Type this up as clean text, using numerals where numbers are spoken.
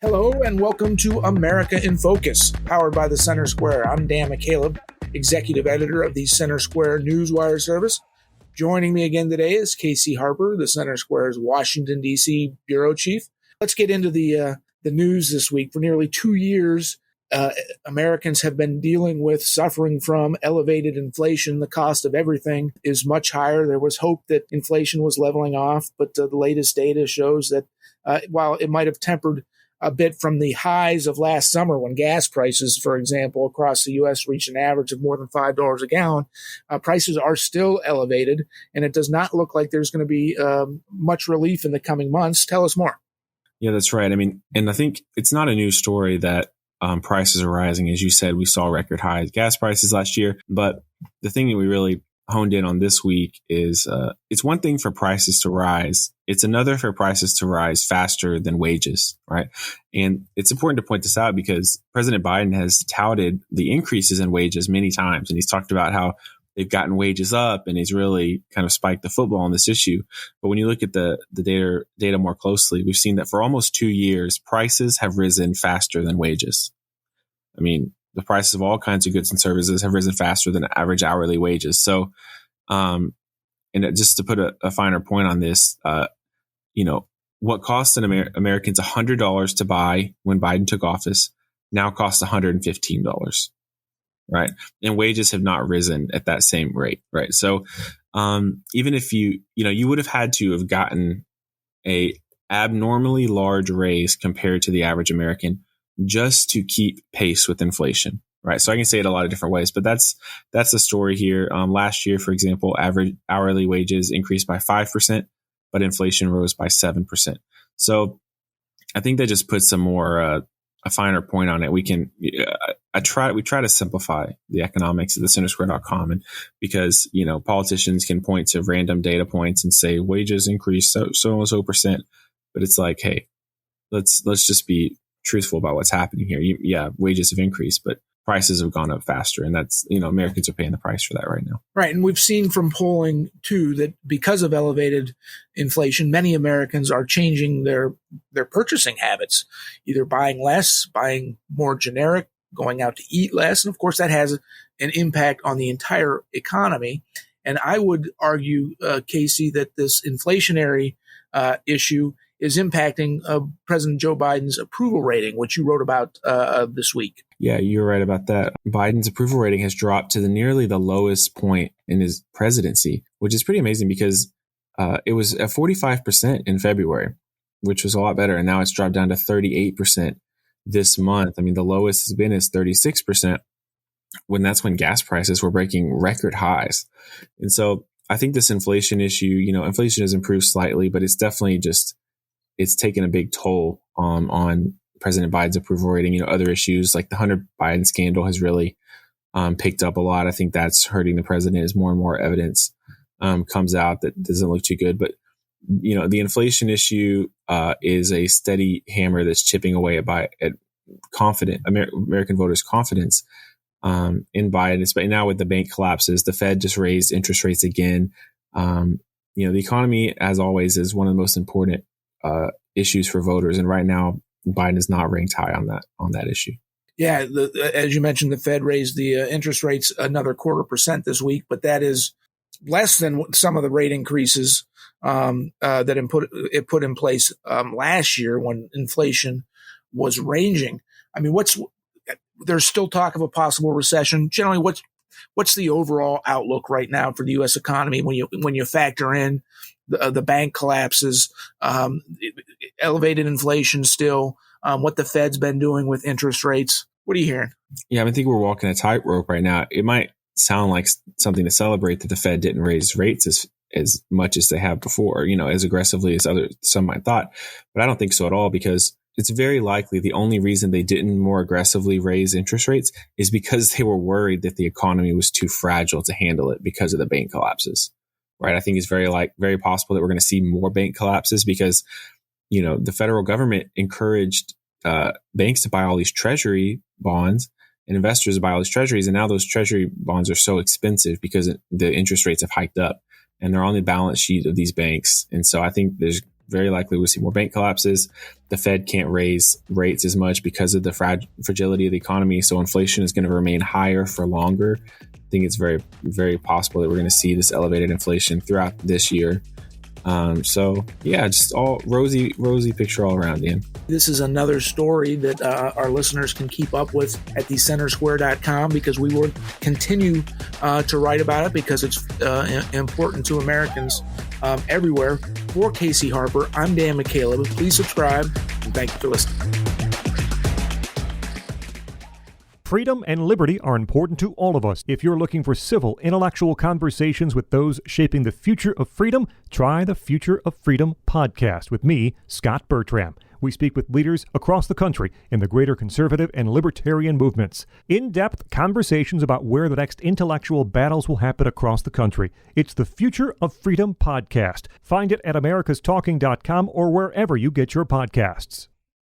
Hello and welcome to America in Focus, powered by the Center Square. I'm Dan McCaleb, executive editor of the Center Square Newswire service. Joining me again today is Casey Harper, the Center Square's Washington, D.C. bureau chief. Let's get into the news this week. For nearly 2 years, Americans have been suffering from elevated inflation. The cost of everything is much higher. There was hope that inflation was leveling off, but the latest data shows that while it might have tempered a bit from the highs of last summer when gas prices, for example, across the U.S. reached an average of more than $5 a gallon, prices are still elevated, and it does not look like there's going to be much relief in the coming months. Tell us more. Yeah, that's right. I mean, and I think it's not a new story that prices are rising. As you said, we saw record high gas prices last year, but the thing that we really honed in on this week is it's one thing for prices to rise. It's another for prices to rise faster than wages, right? And it's important to point this out because President Biden has touted the increases in wages many times. And he's talked about how they've gotten wages up and he's really kind of spiked the football on this issue. But when you look at the data more closely, we've seen that for almost 2 years, prices have risen faster than wages. I mean, the prices of all kinds of goods and services have risen faster than average hourly wages. So, and just to put a finer point on this, what cost Americans $100 to buy when Biden took office now costs $115, right? And wages have not risen at that same rate, right? So, even if you would have had to have gotten a abnormally large raise compared to the average American just to keep pace with inflation, right? So I can say it a lot of different ways, but that's the story here. Last year, for example, average hourly wages increased by 5%, but inflation rose by 7%. So I think that just puts a finer point on it. We try to simplify the economics of the centersquare.com, and because politicians can point to random data points and say wages increased so and so percent, but it's like, hey, let's just be truthful about what's happening here. Wages have increased, but prices have gone up faster. And that's, Americans are paying the price for that right now. Right. And we've seen from polling, too, that because of elevated inflation, many Americans are changing their purchasing habits, either buying less, buying more generic, going out to eat less. And of course, that has an impact on the entire economy. And I would argue, Casey, that this inflationary issue is impacting President Joe Biden's approval rating, which you wrote about this week. Yeah, you're right about that. Biden's approval rating has dropped to nearly the lowest point in his presidency, which is pretty amazing because it was at 45% in February, which was a lot better. And now it's dropped down to 38% this month. I mean, the lowest has been is 36% that's when gas prices were breaking record highs. And so I think this inflation issue, inflation has improved slightly, but it's definitely it's taken a big toll on President Biden's approval rating. Other issues like the Hunter Biden scandal has really picked up a lot. I think that's hurting the president as more and more evidence comes out that doesn't look too good. But, the inflation issue is a steady hammer that's chipping away at American voters' confidence in Biden. But now with the bank collapses, the Fed just raised interest rates again. The economy, as always, is one of the most important issues for voters. And right now, Biden is not ranked high on that issue. Yeah, as you mentioned, the Fed raised the interest rates another 0.25% this week, but that is less than some of the rate increases that it put in place last year when inflation was ranging. I mean, there's still talk of a possible recession. Generally, what's the overall outlook right now for the U.S. economy when you factor in the bank collapses, elevated inflation still, what the Fed's been doing with interest rates? What are you hearing? Yeah, I think we're walking a tightrope right now. It might sound like something to celebrate that the Fed didn't raise rates as much as they have before, as aggressively as some might thought. But I don't think so at all, because it's very likely the only reason they didn't more aggressively raise interest rates is because they were worried that the economy was too fragile to handle it because of the bank collapses. Right. I think it's very possible that we're going to see more bank collapses because, the federal government encouraged banks to buy all these treasury bonds and investors to buy all these treasuries. And now those treasury bonds are so expensive because the interest rates have hiked up and they're on the balance sheet of these banks. And so I think there's very likely we'll see more bank collapses. The Fed can't raise rates as much because of the fragility of the economy. So inflation is going to remain higher for longer. I think it's very, very possible that we're going to see this elevated inflation throughout this year. Just all rosy picture all around, Dan. This is another story that our listeners can keep up with at thecentersquare.com, because we will continue to write about it because it's important to Americans everywhere. For Casey Harper, I'm Dan McCaleb. Please subscribe, and thank you for listening. Freedom and liberty are important to all of us. If you're looking for civil, intellectual conversations with those shaping the future of freedom, try the Future of Freedom podcast with me, Scott Bertram. We speak with leaders across the country in the greater conservative and libertarian movements. In-depth conversations about where the next intellectual battles will happen across the country. It's the Future of Freedom podcast. Find it at americastalking.com or wherever you get your podcasts.